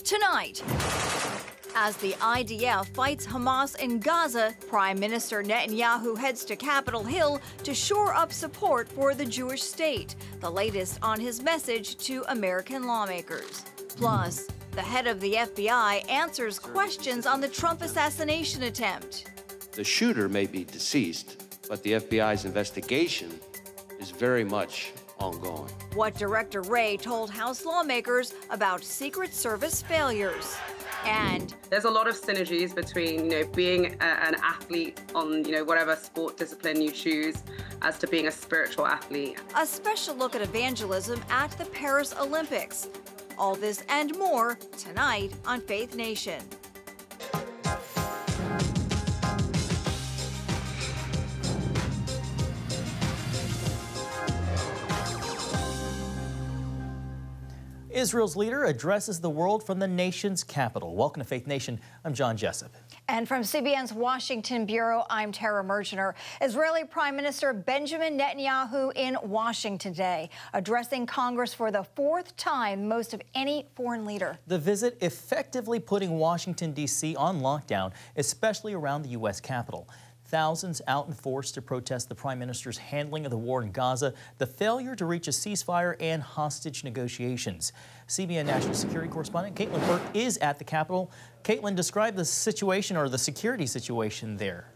tonight. As the IDF fights Hamas in Gaza, Prime Minister Netanyahu heads to Capitol Hill to shore up support for the Jewish state, the latest on his message to American lawmakers. Plus, the head of the FBI answers questions on the Trump assassination attempt. The shooter may be deceased, but the FBI's investigation is very much ongoing. What Director Wray told House lawmakers about Secret Service failures. And there's a lot of synergies between, being an athlete on, whatever sport discipline you choose, as to being a spiritual athlete. A special look at evangelism at the Paris Olympics. All this and more tonight on Faith Nation. Israel's leader addresses the world from the nation's capital. Welcome to Faith Nation. I'm John Jessup. And from CBN's Washington Bureau, I'm Tara Mergener. Israeli Prime Minister Benjamin Netanyahu in Washington today, addressing Congress for the fourth time, most of any foreign leader. The visit effectively putting Washington, D.C. on lockdown, especially around the U.S. Capitol. Thousands out in force to protest the Prime Minister's handling of the war in Gaza, the failure to reach a ceasefire, and hostage negotiations. CBN National Security Correspondent Caitlin Burke is at the Capitol. Caitlin, describe the situation or the security situation there.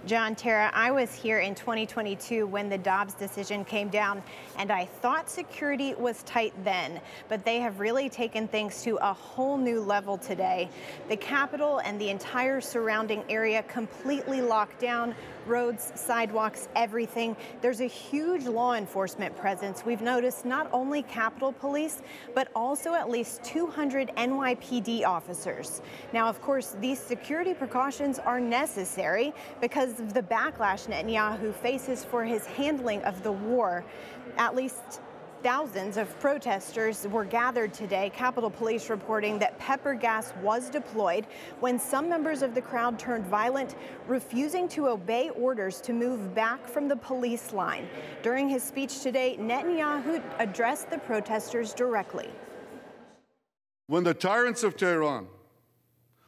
John, Tara, I was here in 2022 when the Dobbs decision came down, and I thought security was tight then, but they have really taken things to a whole new level today. The Capitol and the entire surrounding area completely locked down, roads, sidewalks, everything. There's a huge law enforcement presence. We've noticed not only Capitol Police, but also at least 200 NYPD officers. Now, of course, these security precautions are necessary because of the backlash Netanyahu faces for his handling of the war. At least thousands of protesters were gathered today. Capitol Police reporting that pepper gas was deployed when some members of the crowd turned violent, refusing to obey orders to move back from the police line. During his speech today, Netanyahu addressed the protesters directly. When the tyrants of Tehran,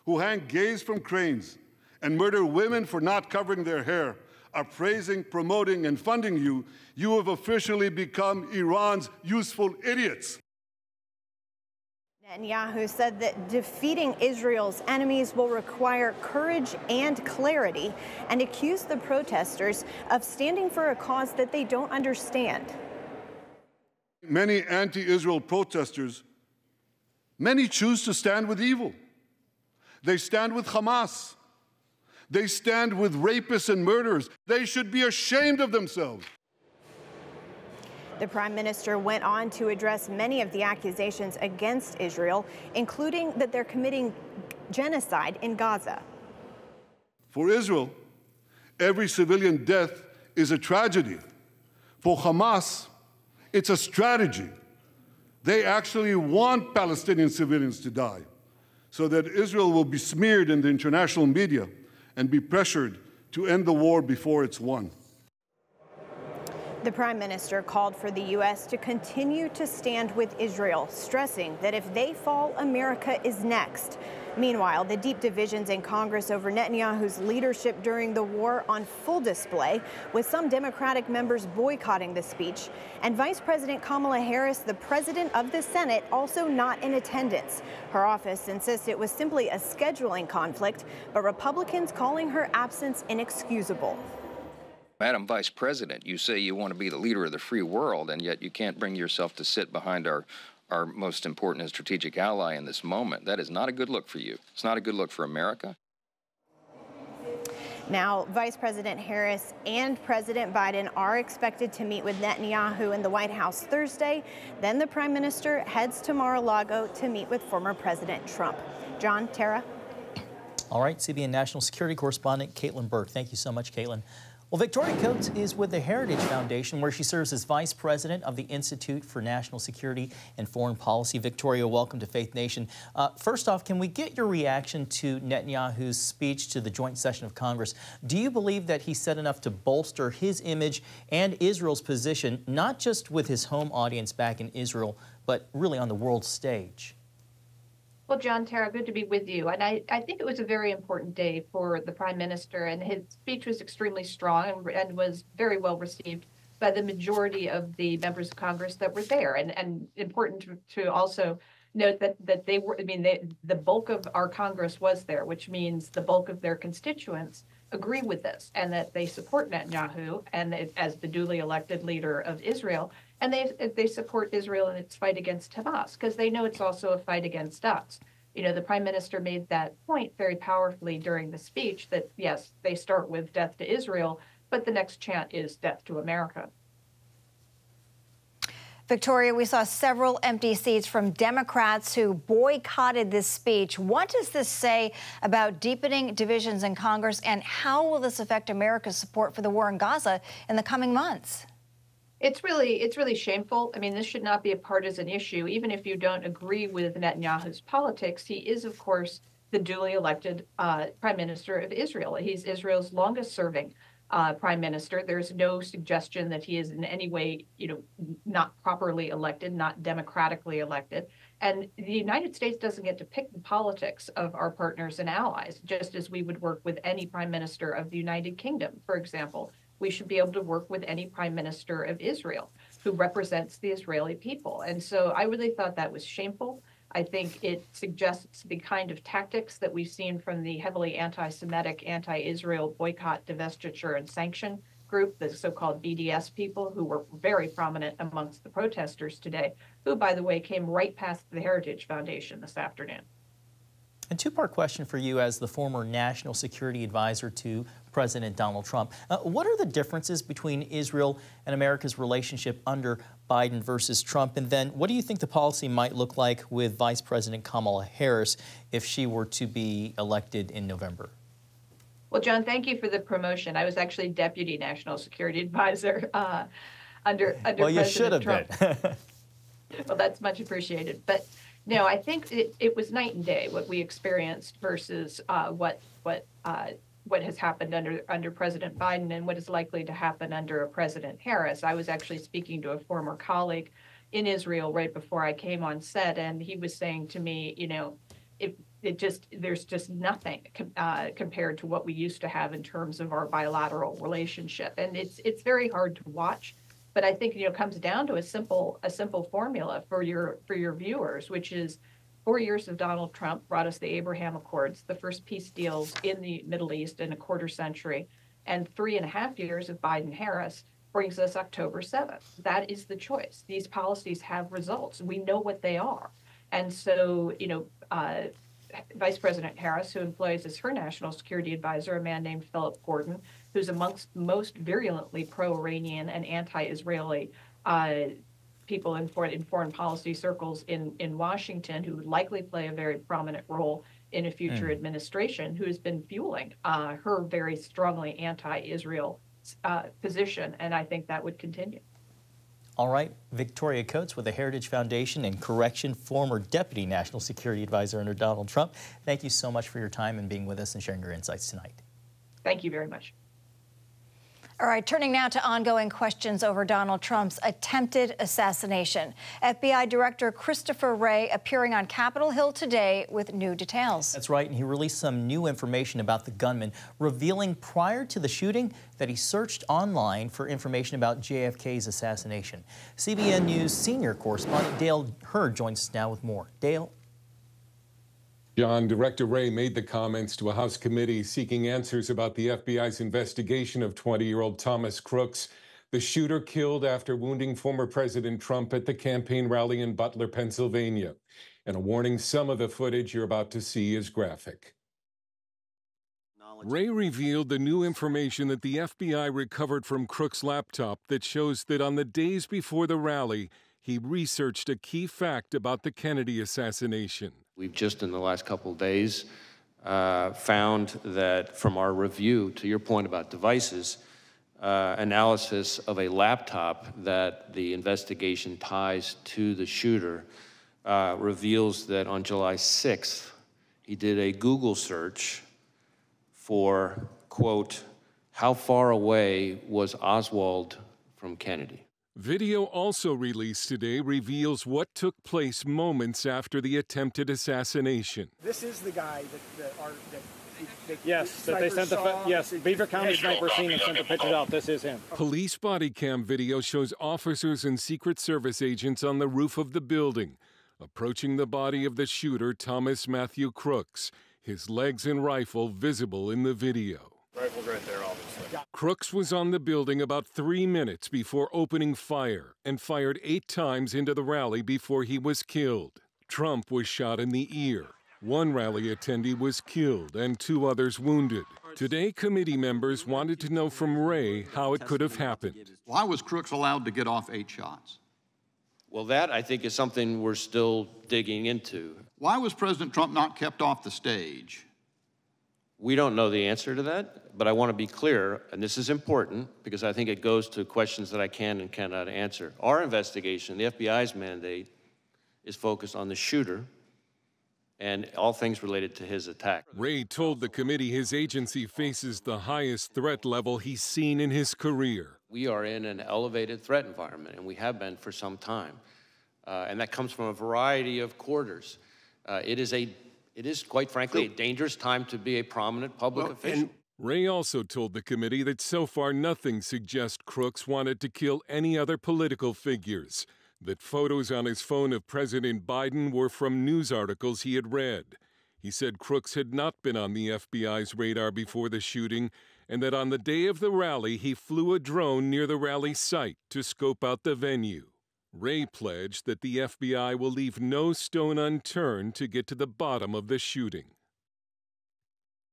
who hang gays from cranes and murder women for not covering their hair, are praising, promoting, and funding you, you have officially become Iran's useful idiots. Netanyahu said that defeating Israel's enemies will require courage and clarity, and accused the protesters of standing for a cause that they don't understand. Many anti-Israel protesters, many choose to stand with evil. They stand with Hamas. They stand with rapists and murderers. They should be ashamed of themselves. The Prime Minister went on to address many of the accusations against Israel, including that they're committing genocide in Gaza. For Israel, every civilian death is a tragedy. For Hamas, it's a strategy. They actually want Palestinian civilians to die so that Israel will be smeared in the international media and be pressured to end the war before it's won. The Prime Minister called for the U.S. to continue to stand with Israel, stressing that if they fall, America is next. Meanwhile, the deep divisions in Congress over Netanyahu's leadership during the war on full display, with some Democratic members boycotting the speech, and Vice President Kamala Harris, the president of the Senate, also not in attendance. Her office insists it was simply a scheduling conflict, but Republicans calling her absence inexcusable. Madam Vice President, you say you want to be the leader of the free world, and yet you can't bring yourself to sit behind our most important and strategic ally in this moment. That is not a good look for you. It's not a good look for America. Now, Vice President Harris and President Biden are expected to meet with Netanyahu in the White House Thursday. Then the Prime Minister heads to Mar-a-Lago to meet with former President Trump. John, Tara. All right, CBN National Security Correspondent Caitlin Burke. Thank you so much, Caitlin. Well, Victoria Coates is with the Heritage Foundation, where she serves as Vice President of the Institute for National Security and Foreign Policy. Victoria, welcome to Faith Nation. First off, can we get your reaction to Netanyahu's speech to the joint session of Congress? Do you believe that he said enough to bolster his image and Israel's position, not just with his home audience back in Israel, but really on the world stage? Well, John, Tara, good to be with you. And I think it was a very important day for the Prime Minister, and his speech was extremely strong and was very well received by the majority of the members of Congress that were there. And important to also note that they were, the bulk of our Congress was there, which means the bulk of their constituents agree with this and that they support Netanyahu and as the duly elected leader of Israel. And they support Israel in its fight against Hamas because they know it's also a fight against us. You know, the Prime Minister made that point very powerfully during the speech that, yes, they start with death to Israel, but the next chant is death to America. Victoria, we saw several empty seats from Democrats who boycotted this speech. What does this say about deepening divisions in Congress, and how will this affect America's support for the war in Gaza in the coming months? It's really shameful. I mean, this should not be a partisan issue. Even if you don't agree with Netanyahu's politics, he is, of course, the duly elected Prime Minister of Israel. He's Israel's longest-serving Prime Minister. There's no suggestion that he is in any way, not properly elected, not democratically elected. And the United States doesn't get to pick the politics of our partners and allies, just as we would work with any Prime Minister of the United Kingdom, for example. We should be able to work with any Prime Minister of Israel who represents the Israeli people. And so I really thought that was shameful. I think it suggests the kind of tactics that we've seen from the heavily anti-Semitic, anti-Israel boycott, divestiture, and sanction group, the so-called BDS people, who were very prominent amongst the protesters today, who, by the way, came right past the Heritage Foundation this afternoon. A two-part question for you as the former national security advisor to President Donald Trump. What are the differences between Israel and America's relationship under Biden versus Trump? And then what do you think the policy might look like with Vice President Kamala Harris if she were to be elected in November? Well, John, thank you for the promotion. I was actually Deputy National Security Advisor under well, you President should have Trump. been. Well, that's much appreciated. But no, I think it was night and day what we experienced versus what has happened under President Biden and what is likely to happen under President Harris. I was actually speaking to a former colleague in Israel right before I came on set, and he was saying to me, there's just nothing compared to what we used to have in terms of our bilateral relationship, and it's very hard to watch. But I think it comes down to a simple formula for your viewers, which is 4 years of Donald Trump brought us the Abraham Accords, the first peace deals in the Middle East in a quarter century, and 3.5 years of Biden-Harris brings us October 7th. That is the choice. These policies have results. We know what they are. And so, Vice President Harris, who employs as her national security advisor a man named Philip Gordon, who's amongst most virulently pro-Iranian and anti-Israeli people in foreign policy circles in Washington, who would likely play a very prominent role in a future administration, who has been fueling her very strongly anti-Israel position, and I think that would continue. All right, Victoria Coates with the Heritage Foundation and correction, former Deputy National Security Advisor under Donald Trump. Thank you so much for your time and being with us and sharing your insights tonight. Thank you very much. All right, turning now to ongoing questions over Donald Trump's attempted assassination. FBI Director Christopher Wray appearing on Capitol Hill today with new details. That's right, and he released some new information about the gunman, revealing prior to the shooting that he searched online for information about JFK's assassination. CBN News senior correspondent Dale Hurd joins us now with more. Dale? John, Director Wray made the comments to a House committee seeking answers about the FBI's investigation of 20-year-old Thomas Crooks, the shooter killed after wounding former President Trump at the campaign rally in Butler, Pennsylvania. And a warning, some of the footage you're about to see is graphic. Wray revealed the new information that the FBI recovered from Crooks' laptop that shows that on the days before the rally, he researched a key fact about the Kennedy assassination. We've just in the last couple of days found that from our review, to your point about devices, analysis of a laptop that the investigation ties to the shooter reveals that on July 6th, he did a Google search for, quote, how far away was Oswald from Kennedy? Video also released today reveals what took place moments after the attempted assassination. This is the guy that yes, that they sent yes, Beaver County sniper scene and sent the pictures out. This is him. Police body cam video shows officers and Secret Service agents on the roof of the building, approaching the body of the shooter, Thomas Matthew Crooks, his legs and rifle visible in the video. Rifle's right there, obviously. Crooks was on the building about 3 minutes before opening fire and fired 8 times into the rally before he was killed. Trump was shot in the ear. One rally attendee was killed and 2 others wounded. Today, committee members wanted to know from Wray how it could have happened. Why was Crooks allowed to get off 8 shots? Well, that, I think, is something we're still digging into. Why was President Trump not kept off the stage? We don't know the answer to that, but I want to be clear, and this is important because I think it goes to questions that I can and cannot answer. Our investigation, the FBI's mandate, is focused on the shooter and all things related to his attack. Wray told the committee his agency faces the highest threat level he's seen in his career. We are in an elevated threat environment, and we have been for some time. And that comes from a variety of quarters. It is, quite frankly, a dangerous time to be a prominent public official. Wray also told the committee that so far nothing suggests Crooks wanted to kill any other political figures, that photos on his phone of President Biden were from news articles he had read. He said Crooks had not been on the FBI's radar before the shooting, and that on the day of the rally, he flew a drone near the rally site to scope out the venue. Wray pledged that the FBI will leave no stone unturned to get to the bottom of the shooting.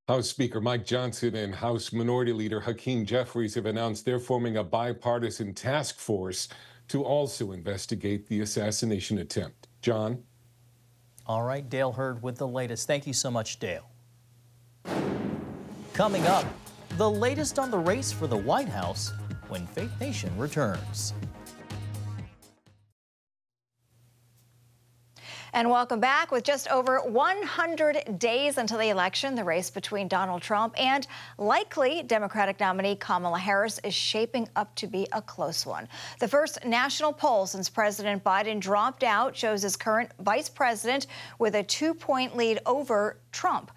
House Speaker Mike Johnson and House Minority Leader Hakeem Jeffries have announced they're forming a bipartisan task force to also investigate the assassination attempt. John? All right, Dale Hurd with the latest. Thank you so much, Dale. Coming up, the latest on the race for the White House when Faith Nation returns. And welcome back. With just over 100 days until the election, the race between Donald Trump and likely Democratic nominee Kamala Harris is shaping up to be a close one. The first national poll since President Biden dropped out shows his current vice president with a 2-point lead over Trump.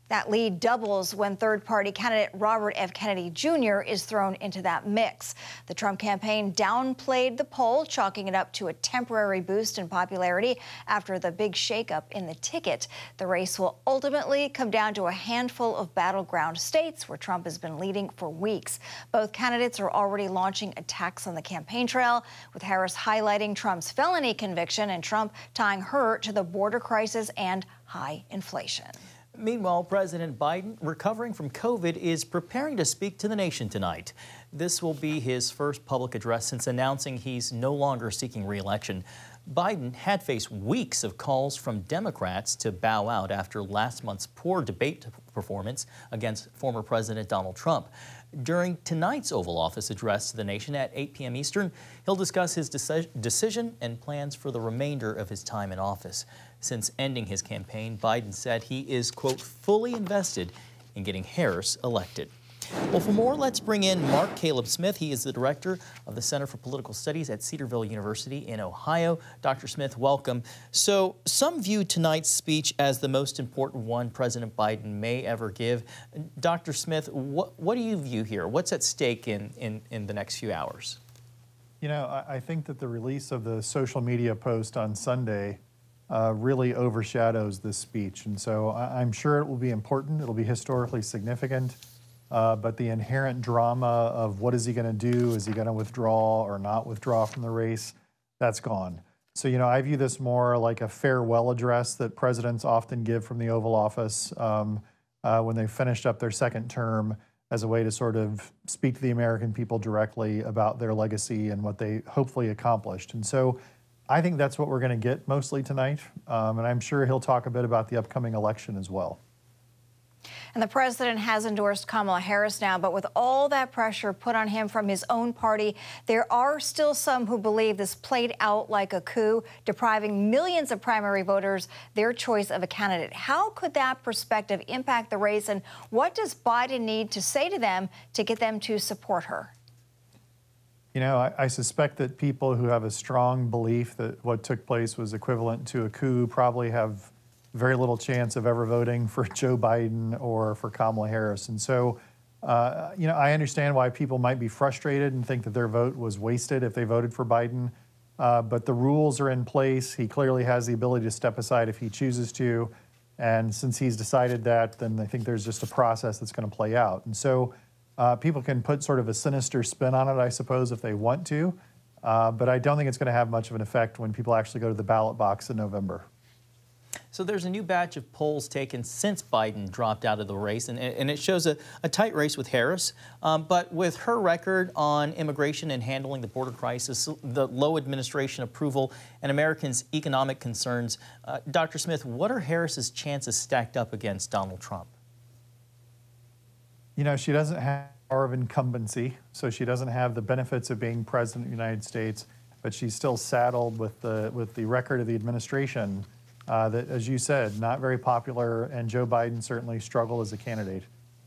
That lead doubles when third-party candidate Robert F. Kennedy Jr. is thrown into that mix. The Trump campaign downplayed the poll, chalking it up to a temporary boost in popularity after the big shakeup in the ticket. The race will ultimately come down to a handful of battleground states where Trump has been leading for weeks. Both candidates are already launching attacks on the campaign trail, with Harris highlighting Trump's felony conviction and Trump tying her to the border crisis and high inflation. Meanwhile, President Biden, recovering from COVID, is preparing to speak to the nation tonight. This will be his first public address since announcing he's no longer seeking re-election. Biden had faced weeks of calls from Democrats to bow out after last month's poor debate performance against former President Donald Trump. During tonight's Oval Office address to the nation at 8 p.m. Eastern, he'll discuss his decision and plans for the remainder of his time in office. Since ending his campaign, Biden said he is, quote, fully invested in getting Harris elected. Well, for more, let's bring in Mark Caleb Smith. He is the director of the Center for Political Studies at Cedarville University in Ohio. Dr. Smith, welcome. So some view tonight's speech as the most important one President Biden may ever give. Dr. Smith, what do you view here? What's at stake in the next few hours? You know, I think that the release of the social media post on Sunday really overshadows this speech. And so I'm sure it will be important. It'll be historically significant. But the inherent drama of what is he going to do? Is he going to withdraw or not withdraw from the race? That's gone. So, you know, I view this more like a farewell address that presidents often give from the Oval Office when they finished up their second term, as a way to sort of speak to the American people directly about their legacy and what they hopefully accomplished. And so I think that's what we're going to get mostly tonight. And I'm sure he'll talk a bit about the upcoming election as well. And the president has endorsed Kamala Harris now, but with all that pressure put on him from his own party, there are still some who believe this played out like a coup, depriving millions of primary voters their choice of a candidate. How could that perspective impact the race, and what does Biden need to say to them to get them to support her? You know, I suspect that people who have a strong belief that what took place was equivalent to a coup probably have very little chance of ever voting for Joe Biden or for Kamala Harris. And so, you know, I understand why people might be frustrated and think that their vote was wasted if they voted for Biden. But the rules are in place. He clearly has the ability to step aside if he chooses to. And since he's decided that, then I think there's just a process that's going to play out. And so people can put sort of a sinister spin on it, I suppose, if they want to. But I don't think it's going to have much of an effect when people actually go to the ballot box in November. So there's a new batch of polls taken since Biden dropped out of the race, and it shows a tight race with Harris. But with her record on immigration and handling the border crisis, the low administration approval, and Americans' economic concerns, Dr. Smith, what are Harris's chances stacked up against Donald Trump? You know, she doesn't have power of incumbency, so she doesn't have the benefits of being president of the United States, but she's still saddled with the record of the administration. That, as you said, not very popular, and Joe Biden certainly struggled as a candidate.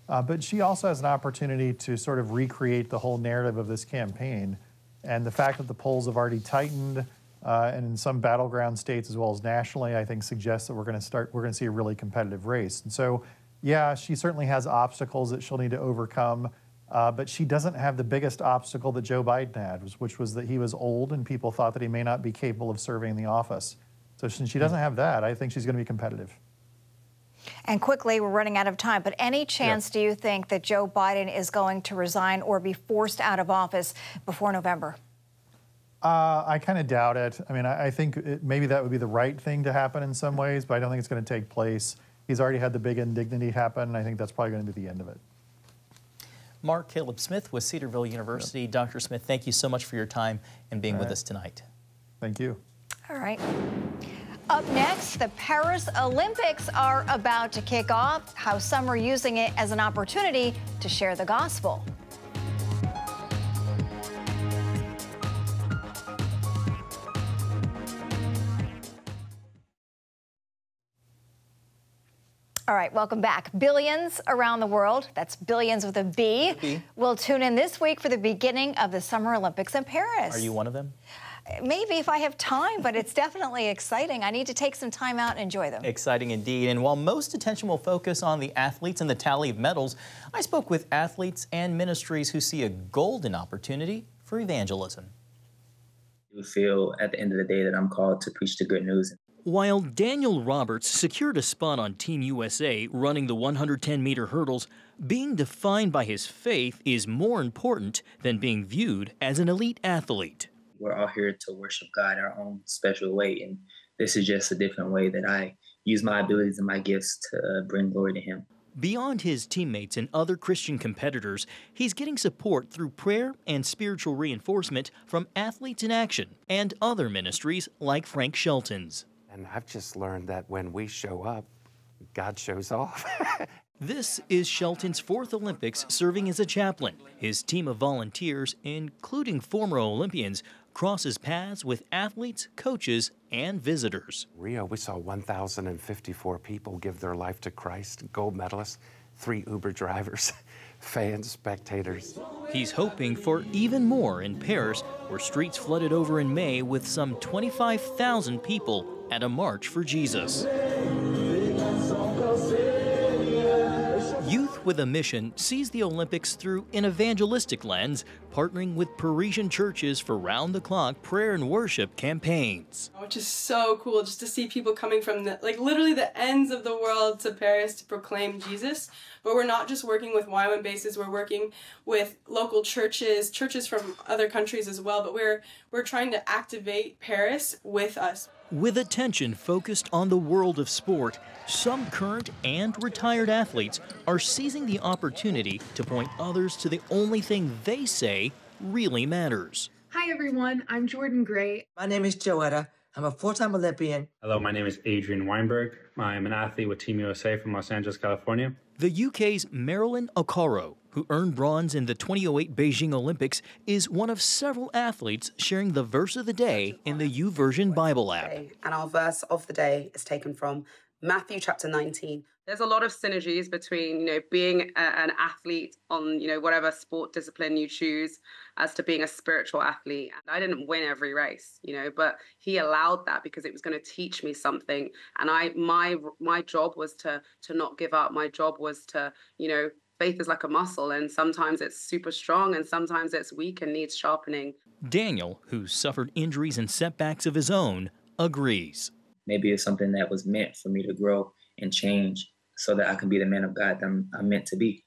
But she also has an opportunity to sort of recreate the whole narrative of this campaign. And the fact that the polls have already tightened, and in some battleground states as well as nationally, I think suggests that we're going to see a really competitive race. And so, yeah, she certainly has obstacles that she'll need to overcome. But she doesn't have the biggest obstacle that Joe Biden had, which was that he was old and people thought that he may not be capable of serving in the office. So since she doesn't have that, I think she's going to be competitive. And quickly, we're running out of time, but any chance do you think that Joe Biden is going to resign or be forced out of office before November? I kind of doubt it. I mean, I think maybe that would be the right thing to happen in some ways, but I don't think it's going to take place. He's already had the big indignity happen, and I think that's probably going to be the end of it. Mark Caleb Smith with Cedarville University. Yep. Dr. Smith, thank you so much for your time and being with us tonight. Thank you. All right. Up next, the Paris Olympics are about to kick off, how some are using it as an opportunity to share the gospel. All right, welcome back. Billions around the world, that's billions with a B, will tune in this week for the beginning of the Summer Olympics in Paris. Are you one of them? Maybe if I have time, but it's definitely exciting. I need to take some time out and enjoy them. Exciting indeed. And while most attention will focus on the athletes and the tally of medals, I spoke with athletes and ministries who see a golden opportunity for evangelism. I feel at the end of the day that I'm called to preach the good news. While Daniel Roberts secured a spot on Team USA running the 110-meter hurdles, being defined by his faith is more important than being viewed as an elite athlete. We're all here to worship God our own special way, and this is just a different way that I use my abilities and my gifts to bring glory to Him. Beyond his teammates and other Christian competitors, he's getting support through prayer and spiritual reinforcement from Athletes in Action and other ministries like Frank Shelton's. And I've just learned that when we show up, God shows off. This is Shelton's 4th Olympics serving as a chaplain. His team of volunteers, including former Olympians, crosses paths with athletes, coaches, and visitors. Rio, we saw 1,054 people give their life to Christ, gold medalists, 3 Uber drivers, fans, spectators. He's hoping for even more in Paris, where streets flooded over in May with some 25,000 people at a March for Jesus. Youth with a Mission sees the Olympics through an evangelistic lens, partnering with Parisian churches for round-the-clock prayer and worship campaigns. Which is so cool just to see people coming from literally the ends of the world to Paris to proclaim Jesus. But we're not just working with YWAM bases, we're working with local churches from other countries as well, but we're trying to activate Paris with us. With attention focused on the world of sport, some current and retired athletes are seizing the opportunity to point others to the only thing they say really matters. Hi everyone, I'm Jordan Gray. My name is Joetta. I'm a 4-time Olympian. Hello, my name is Adrian Weinberg. I'm an athlete with Team USA from Los Angeles, California. The UK's Marilyn Okoro, who earned bronze in the 2008 Beijing Olympics, is one of several athletes sharing the verse of the day in the YouVersion Bible app. And our verse of the day is taken from Matthew chapter 19. There's a lot of synergies between, being an athlete on, whatever sport discipline you choose as to being a spiritual athlete. And I didn't win every race, but he allowed that because it was going to teach me something. And my job was to not give up. My job was to, faith is like a muscle, and sometimes it's super strong and sometimes it's weak and needs sharpening. Daniel, who suffered injuries and setbacks of his own, agrees. Maybe it's something that was meant for me to grow and change so that I can be the man of God that I'm meant to be.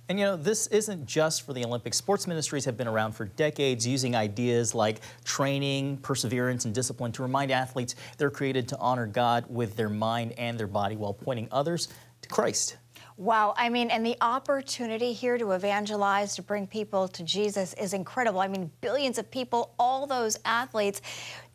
And this isn't just for the Olympics. Sports ministries have been around for decades, using ideas like training, perseverance, and discipline to remind athletes they're created to honor God with their mind and their body while pointing others to Christ. Wow, I mean, and the opportunity here to evangelize, to bring people to Jesus is incredible. I mean, billions of people, all those athletes.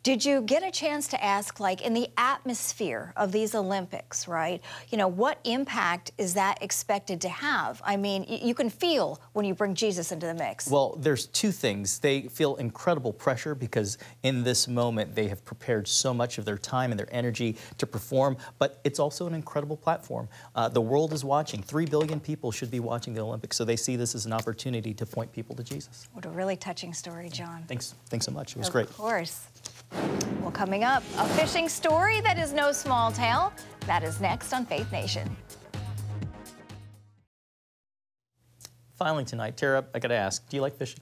Did you get a chance to ask, like, in the atmosphere of these Olympics, right? What impact is that expected to have? I mean, you can feel when you bring Jesus into the mix. Well, there's two things. They feel incredible pressure because in this moment they have prepared so much of their time and their energy to perform, but it's also an incredible platform. The world is watching. 3 billion people should be watching the Olympics, so they see this as an opportunity to point people to Jesus. What a really touching story, John. Thanks so much. It was great. Of course. Well, coming up, a fishing story that is no small tale. That is next on Faith Nation. Finally tonight, Tara, I gotta ask, do you like fishing?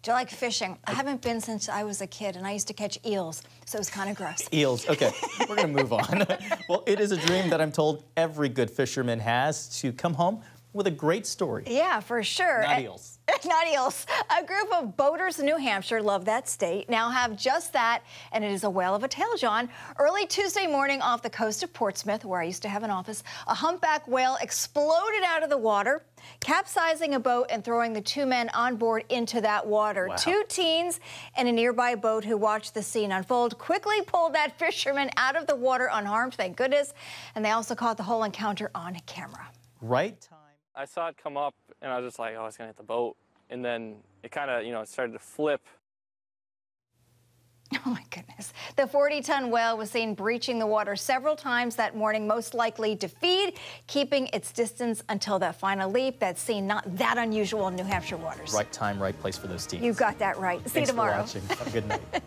Do you like fishing? I haven't been since I was a kid, and I used to catch eels, so it was kind of gross. Eels, okay, we're gonna move on. Well, it is a dream that I'm told every good fisherman has, to come home with a great story. Yeah, for sure. Not eels. Not eels. A group of boaters in New Hampshire, love that state, now have just that, and it is a whale of a tale, John. Early Tuesday morning off the coast of Portsmouth, where I used to have an office, a humpback whale exploded out of the water, capsizing a boat and throwing the 2 men on board into that water. Wow. 2 teens in a nearby boat who watched the scene unfold quickly pulled that fisherman out of the water unharmed, thank goodness, and they also caught the whole encounter on camera. Right time. I saw it come up, and I was just like, oh, it's going to hit the boat. And then it kind of, it started to flip. Oh, my goodness. The 40-ton whale was seen breaching the water several times that morning, most likely to feed, keeping its distance until that final leap. That scene not that unusual in New Hampshire waters. Right time, right place for those teams. You got that right. See you tomorrow. Thanks for watching. Have a good night.